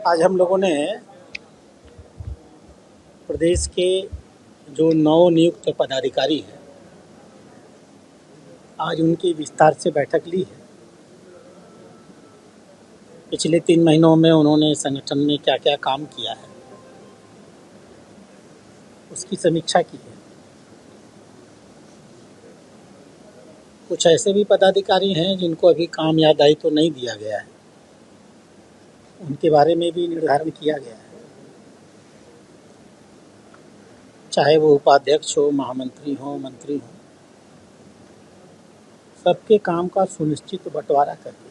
आज हम लोगों ने प्रदेश के जो नवनियुक्त पदाधिकारी हैं, आज उनकी विस्तार से बैठक ली है। पिछले 3 महीनों में उन्होंने संगठन में क्या क्या काम किया है, उसकी समीक्षा की है। कुछ ऐसे भी पदाधिकारी हैं जिनको अभी काम या दायित्व तो नहीं दिया गया है, उनके बारे में भी निर्धारण किया गया है। चाहे वो उपाध्यक्ष हो, महामंत्री हो, मंत्री हो, सबके काम का सुनिश्चित बंटवारा करके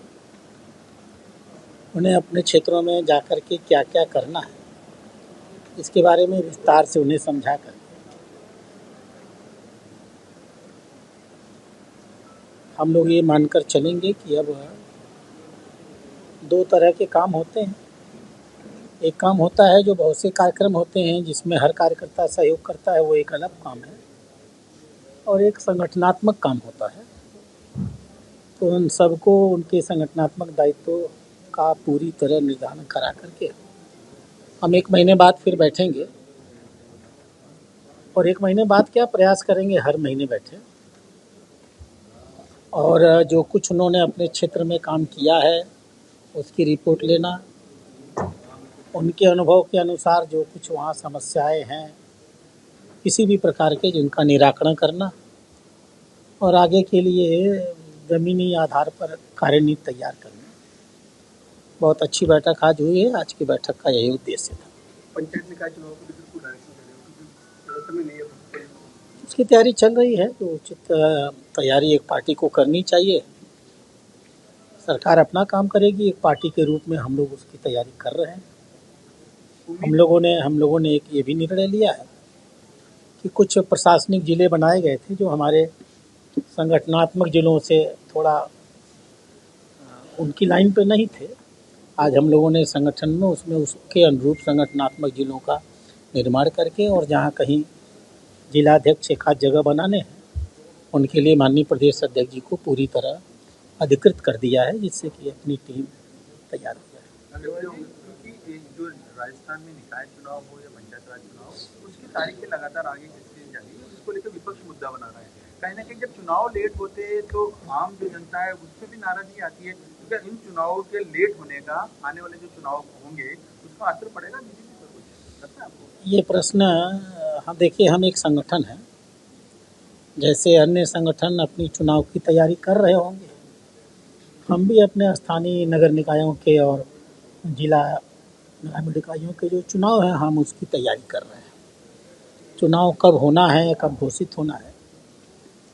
उन्हें अपने क्षेत्रों में जाकर के क्या क्या करना है, इसके बारे में विस्तार से उन्हें समझा कर हम लोग ये मानकर चलेंगे कि अब 2 तरह के काम होते हैं। एक काम होता है जो बहुत से कार्यक्रम होते हैं जिसमें हर कार्यकर्ता सहयोग करता है, वो एक अलग काम है, और एक संगठनात्मक काम होता है। तो उन सबको उनके संगठनात्मक दायित्व का पूरी तरह निर्धारण करा करके हम 1 महीने बाद फिर बैठेंगे, और 1 महीने बाद क्या प्रयास करेंगे, हर महीने बैठे और जो कुछ उन्होंने अपने क्षेत्र में काम किया है उसकी रिपोर्ट लेना, उनके अनुभव के अनुसार जो कुछ वहाँ समस्याएं हैं किसी भी प्रकार के जिनका निराकरण करना, और आगे के लिए ज़मीनी आधार पर कार्यनीति तैयार करना। बहुत अच्छी बैठक आज हुई है। आज की बैठक का यही उद्देश्य था। पंचायत निकाय चुनाव को लेकर कोई डायरेक्शन दे रहे हो क्योंकि नहीं है, उसकी तैयारी चल रही है। जो उचित तैयारी एक पार्टी को करनी चाहिए, सरकार अपना काम करेगी, एक पार्टी के रूप में हम लोग उसकी तैयारी कर रहे हैं। हम लोगों ने एक ये भी निर्णय लिया है कि कुछ प्रशासनिक जिले बनाए गए थे जो हमारे संगठनात्मक जिलों से थोड़ा उनकी लाइन पे नहीं थे। आज हम लोगों ने संगठन में उसमें उसके अनुरूप संगठनात्मक जिलों का निर्माण करके, और जहाँ कहीं जिलाध्यक्ष एक आध जगह बनाने हैं, उनके लिए माननीय प्रदेश अध्यक्ष जी को पूरी तरह अधिकृत कर दिया है, जिससे कि अपनी टीम तैयार हो जाए। क्योंकि जो राजस्थान में निकाय चुनाव हो या पंचायत राज चुनाव, उसकी तारीखें लगातार आगे खिंचती जा रही है, जिसको लेकर विपक्ष मुद्दा बना रहा है। कहीं ना कहीं जब चुनाव लेट होते हैं तो आम जो जनता है उसमें भी नाराजगी आती है। क्योंकि इन चुनावों के लेट होने का आने वाले जो चुनाव होंगे उसका असर पड़ेगा बीजेपी पर, कुछ लगता है आपको? ये प्रश्न, हाँ देखिए, हम एक संगठन है, जैसे अन्य संगठन अपनी चुनाव की तैयारी कर रहे होंगे, हम भी अपने स्थानीय नगर निकायों के और जिला ग्रामीण निकायों के जो चुनाव हैं, हम उसकी तैयारी कर रहे हैं। चुनाव कब होना है, कब घोषित होना है,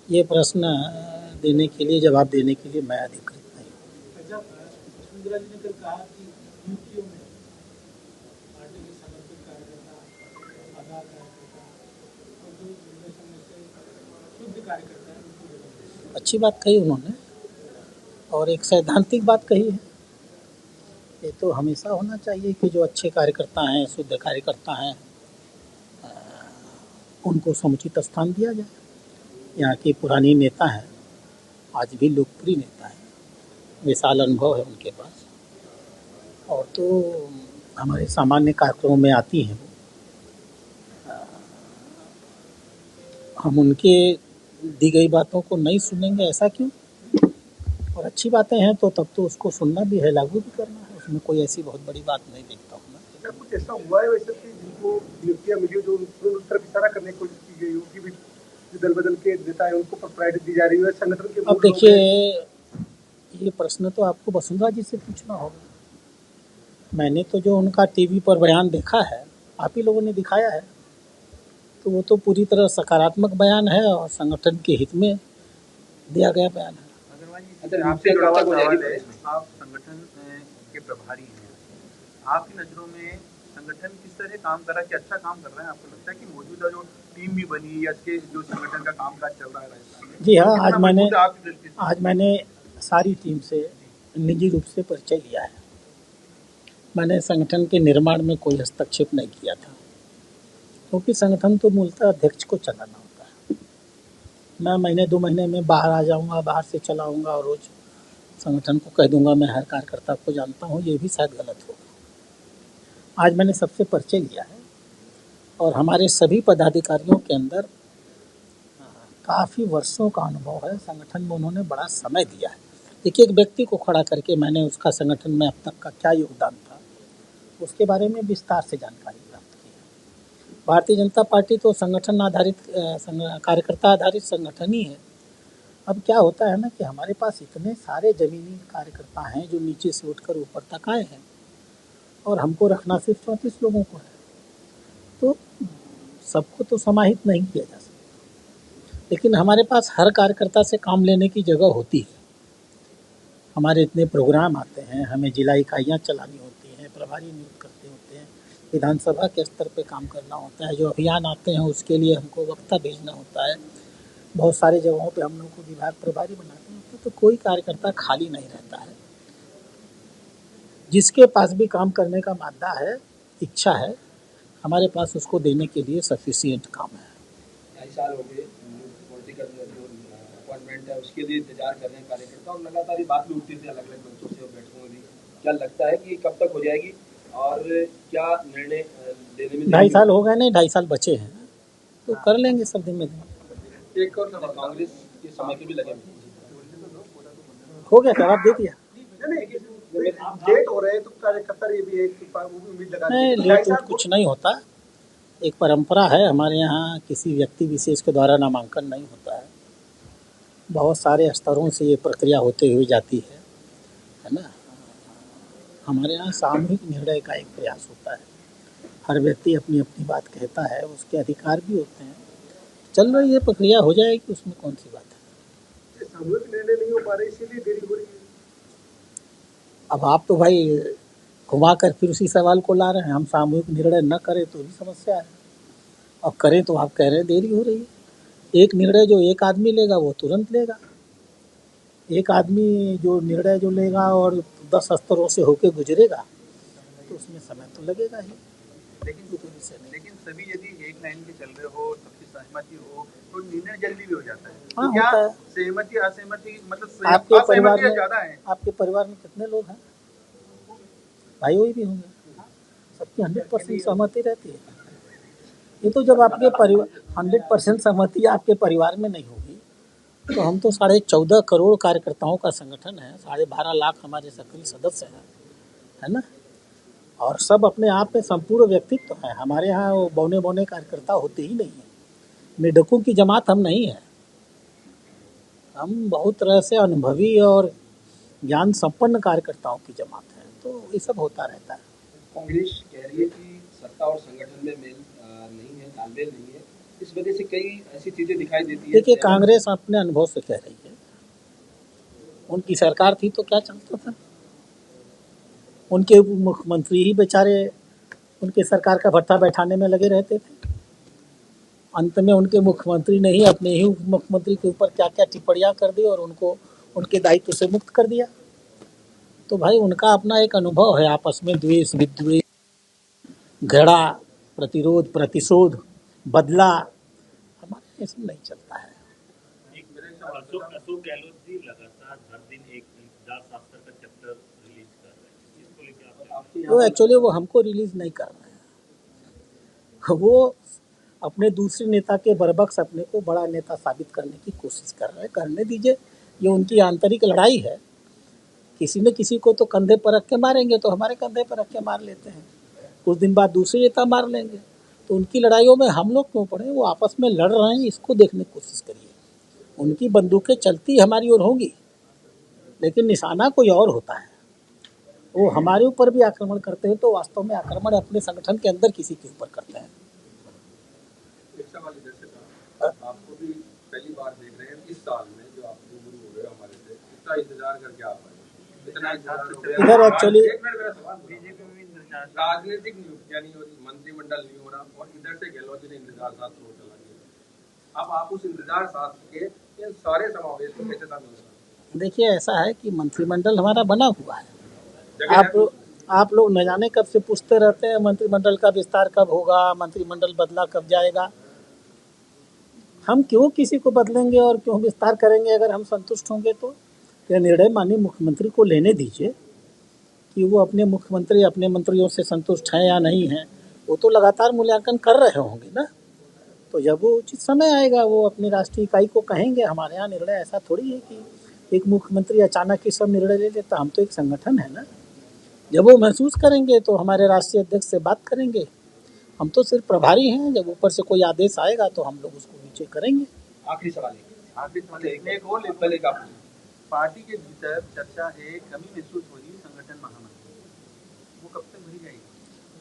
ये प्रश्न देने के लिए, जवाब देने के लिए मैं अधिकृत नहीं हूँ। अच्छी बात कही उन्होंने, और एक सैद्धांतिक बात कही है। ये तो हमेशा होना चाहिए कि जो अच्छे कार्यकर्ता हैं, शुद्ध कार्यकर्ता हैं, उनको समुचित स्थान दिया जाए। यहाँ के पुरानी नेता हैं, आज भी लोकप्रिय नेता हैं, विशाल अनुभव है उनके पास, और तो हमारे सामान्य कार्यक्रमों में आती हैं। हम उनके दी गई बातों को नहीं सुनेंगे, ऐसा क्यों? और अच्छी बातें हैं तो तब तो उसको सुनना भी है, लागू भी करना है, उसमें कोई ऐसी बहुत बड़ी बात नहीं देखता हूँ मैं। कुछ ऐसा हुआ है वैसे कि जिनको नियुक्तियां मिली जो उस तरफ इशारा करने की कोशिश की गई हो कि भी जो दल बदल के नेता है उनको प्रायोरिटी दी जा रही है संगठन के? अब देखिए, ये प्रश्न तो आपको वसुंधरा जी से पूछना होगा। मैंने तो जो उनका टीवी पर बयान देखा है, आप ही लोगों ने दिखाया है, तो वो तो पूरी तरह सकारात्मक बयान है और संगठन के हित में दिया गया बयान है। आपसे जुड़ा हुआ सवाल है, आप संगठन के प्रभारी हैं, आपकी नजरों में संगठन किस तरह काम कर रहा है, कि अच्छा काम कर रहा है? आपको लगता है कि मौजूदा जो टीम भी बनी या इसके जो संगठन का कामकाज चल रहा है राजस्थान में? जी हाँ, आज मैंने सारी टीम से निजी रूप से परिचय लिया है। मैंने संगठन के निर्माण में कोई हस्तक्षेप नहीं किया था, क्योंकि संगठन तो मूलतः अध्यक्ष को चलाना होता है। मैं महीने 2 महीने में बाहर आ जाऊंगा, बाहर से चलाऊंगा और रोज संगठन को कह दूंगा मैं हर कार्यकर्ता को जानता हूँ, ये भी शायद गलत होगा। आज मैंने सबसे परिचय लिया है और हमारे सभी पदाधिकारियों के अंदर काफ़ी वर्षों का अनुभव है। संगठन में उन्होंने बड़ा समय दिया है। देखिए, एक व्यक्ति को खड़ा करके मैंने उसका संगठन में अब तक का क्या योगदान था, उसके बारे में विस्तार से जानकारी प्राप्त की है। भारतीय जनता पार्टी तो संगठन आधारित कार्यकर्ता आधारित संगठन ही है। अब क्या होता है ना कि हमारे पास इतने सारे ज़मीनी कार्यकर्ता हैं जो नीचे से उठकर ऊपर तक आए हैं और हमको रखना सिर्फ 34 लोगों को है, तो सबको तो समाहित नहीं किया जा सकता। लेकिन हमारे पास हर कार्यकर्ता से काम लेने की जगह होती है। हमारे इतने प्रोग्राम आते हैं, हमें जिला इकाइयाँ चलानी होती हैं, प्रभारी नियुक्त करते होते हैं, विधानसभा के स्तर पे काम करना होता है, जो अभियान आते हैं उसके लिए हमको वक्ता भेजना होता है, बहुत सारी जगहों पे हम लोग को विभाग प्रभारी बनाते हैं। तो कोई कार्यकर्ता खाली नहीं रहता है। जिसके पास भी काम करने का मादा है, इच्छा है, हमारे पास उसको देने के लिए सफिशिएंट काम है। 2.5 साल हो गए पॉलिटिकल जो अपॉइंटमेंट है उसके लिए इंतजार कर रहे हैं कार्यकर्ता, और लगातार ये बात भी उठती थी अलग अलग मंचों से और बैठकों में भी। क्या लगता है कि कब तक हो जाएगी और क्या निर्णय लेने में 2.5 साल हो गए, नहीं 2.5 साल बचे हैं, तो कर लेंगे सब धीमे धीमे। एक और कांग्रेस के समय के भी लगे हो गया, जवाब दे दिया। लेट हो रहे हैं तो कार्यकर्ता ये भी एक उम्मीद लगा नहीं, लेट वेट कुछ नहीं होता। एक परंपरा है हमारे यहाँ, किसी व्यक्ति विशेष के द्वारा नामांकन नहीं होता है। बहुत सारे स्तरों से ये प्रक्रिया होते हुए जाती है ना। हमारे यहाँ सामूहिक निर्णय का एक प्रयास होता है। हर व्यक्ति अपनी अपनी बात कहता है, उसके अधिकार भी होते हैं। चल रही है प्रक्रिया, हो जाएगी, उसमें कौन सी बात है। सामूहिक निर्णय नहीं हो पा रहे इसीलिए देरी हो रही है। अब आप तो भाई घुमा कर फिर उसी सवाल को ला रहे हैं। हम सामूहिक निर्णय न करें तो भी समस्या है, और करें तो आप कह रहे हैं देरी हो रही है। एक निर्णय जो एक आदमी लेगा वो तुरंत लेगा। एक आदमी जो निर्णय जो लेगा और 10 स्तरों से होके गुजरेगा तो उसमें समय तो लगेगा ही। लेकिन सभी यदि एक लाइन पे चल रहे हो, सबकी सहमति हो तो निर्णय जल्दी भी हो जाता है। हाँ, तो क्या होता है। सहमति असहमति मतलब आपके परिवार में ज्यादा है? आपके परिवार में कितने लोग हैं? भाई वही भी होंगे, सबकी 100% सहमति रहती है। ये तो जब आपके परिवार 100% सहमति आपके परिवार में नहीं होगी तो हम तो 14.5 करोड़ कार्यकर्ताओं का संगठन है, 12.5 लाख हमारे सक्रिय सदस्य हैं, है ना। और सब अपने आप में संपूर्ण व्यक्तित्व है। हमारे यहाँ वो बौने बौने कार्यकर्ता होते ही नहीं हैं। मेढकों की जमात हम नहीं है। हम बहुत तरह से अनुभवी और ज्ञान संपन्न कार्यकर्ताओं की जमात है, तो ये सब होता रहता है। कांग्रेस कह रही है कि सत्ता और संगठन में मेल नहीं है, तालमेल नहीं है, इस वजह से कई ऐसी चीजें दिखाई देती है। देखिए, कांग्रेस अपने अनुभव से कह रही है। उनकी सरकार थी तो क्या चलता था? उनके मुख्यमंत्री ही बेचारे उनके सरकार का भत्ता बैठाने में लगे रहते थे। अंत में उनके मुख्यमंत्री ने ही अपने ही मुख्यमंत्री के ऊपर क्या क्या टिप्पणियां कर दी और उनको उनके दायित्व से मुक्त कर दिया। तो भाई उनका अपना एक अनुभव है। आपस में द्वेष, विद्वेष, घृणा, प्रतिरोध, प्रतिशोध, बदला, हमारे ये सब नहीं चलता है। अशोक गहलोत जी लगातार हर दिन एक इंतजार शास्त्र का चैप्टर रिलीज कर रहे हैं, इसको लेकर आप तो एक्चुअली वो हमको रिलीज नहीं कर रहे हैं। वो अपने दूसरे नेता के बरबक्स अपने को बड़ा नेता साबित करने की कोशिश कर रहे हैं। करने दीजिए, ये उनकी आंतरिक लड़ाई है। किसी न किसी को तो कंधे पर रख के मारेंगे, तो हमारे कंधे पर रख के मार लेते हैं। कुछ दिन बाद दूसरे नेता मार लेंगे, तो उनकी लड़ाइयों में हम लोग क्यों पड़े? वो आपस में लड़ रहे हैं, इसको देखने की कोशिश करिए। उनकी बंदूकें चलती हमारी ओर होंगी, लेकिन निशाना कोई और होता है। वो हमारे ऊपर भी आक्रमण करते हैं तो वास्तव में आक्रमण अपने संगठन के अंदर किसी के ऊपर करते हैं। आपको भी पहली बार देख रहे हैं इस साल में, जो आप रूबरू हो रहे हो हमारे से, इतना इंतजार करके आप आए, इतना इंतजार हो गया। इधर एक्चुअली बीजेपी में राजनीतिक नियुक्तियां नहीं हो रही, मंत्रिमंडल नहीं हो रहा, और इधर से गहलोत जी ने इंतजार साथ छोड़ चला गया। अब आप उस इंतजार साथ के इन सारे समावेश को कैसे शामिल होगा? देखिए, ऐसा है कि मंत्रिमंडल हमारा बना हुआ है। आप लोग न जाने कब से पूछते रहते हैं मंत्रिमंडल का विस्तार कब होगा, मंत्रिमंडल बदला कब जाएगा। हम क्यों किसी को बदलेंगे और क्यों विस्तार करेंगे? अगर हम संतुष्ट होंगे तो यह निर्णय माननीय मुख्यमंत्री को लेने दीजिए कि वो अपने मुख्यमंत्री अपने मंत्रियों से संतुष्ट हैं या नहीं हैं, वो तो लगातार मूल्यांकन कर रहे होंगे ना। तो जब वो उचित समय आएगा वो अपनी राष्ट्रीय इकाई को कहेंगे। हमारे यहाँ निर्णय ऐसा थोड़ी है कि एक मुख्यमंत्री अचानक ही सब निर्णय ले लेता। हम तो एक संगठन है ना, जब वो महसूस करेंगे तो हमारे राष्ट्रीय अध्यक्ष से बात करेंगे। हम तो सिर्फ प्रभारी हैं, जब ऊपर से कोई आदेश आएगा तो हम लोग उसको नीचे करेंगे। आखिरी सवाल एक और पहले का पार्टी के भीतर चर्चा है, कमी महसूस हो रही है संगठन महामंत्री, वो कब तक भरी जाएगी?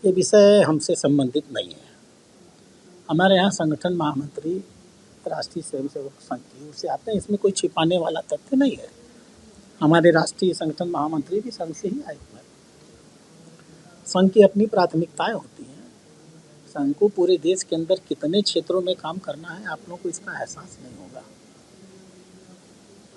ये विषय हमसे संबंधित नहीं है। हमारे यहाँ संगठन महामंत्री राष्ट्रीय स्वयंसेवक संघ की ओर से आते हैं, इसमें कोई छिपाने वाला तथ्य नहीं है। हमारे राष्ट्रीय संगठन महामंत्री भी संघ से ही आए हुए हैं। संघ की अपनी प्राथमिकताएं होती हैं। संघ को पूरे देश के अंदर कितने क्षेत्रों में काम करना है आप लोगों को इसका एहसास नहीं होगा।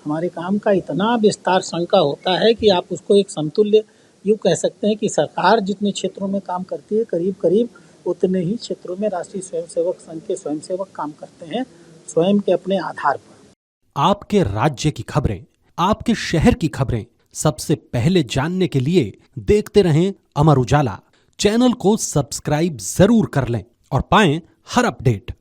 हमारे काम का इतना विस्तार संघ का होता है कि आप उसको एक समतुल्य यूँ कह सकते हैं कि सरकार जितने क्षेत्रों में काम करती है, करीब करीब उतने ही क्षेत्रों में राष्ट्रीय स्वयंसेवक संघ के स्वयंसेवक काम करते हैं, स्वयं के अपने आधार पर। आपके राज्य की खबरें, आपके शहर की खबरें सबसे पहले जानने के लिए देखते रहें अमर उजाला। चैनल को सब्सक्राइब जरूर कर लें और पाएं हर अपडेट।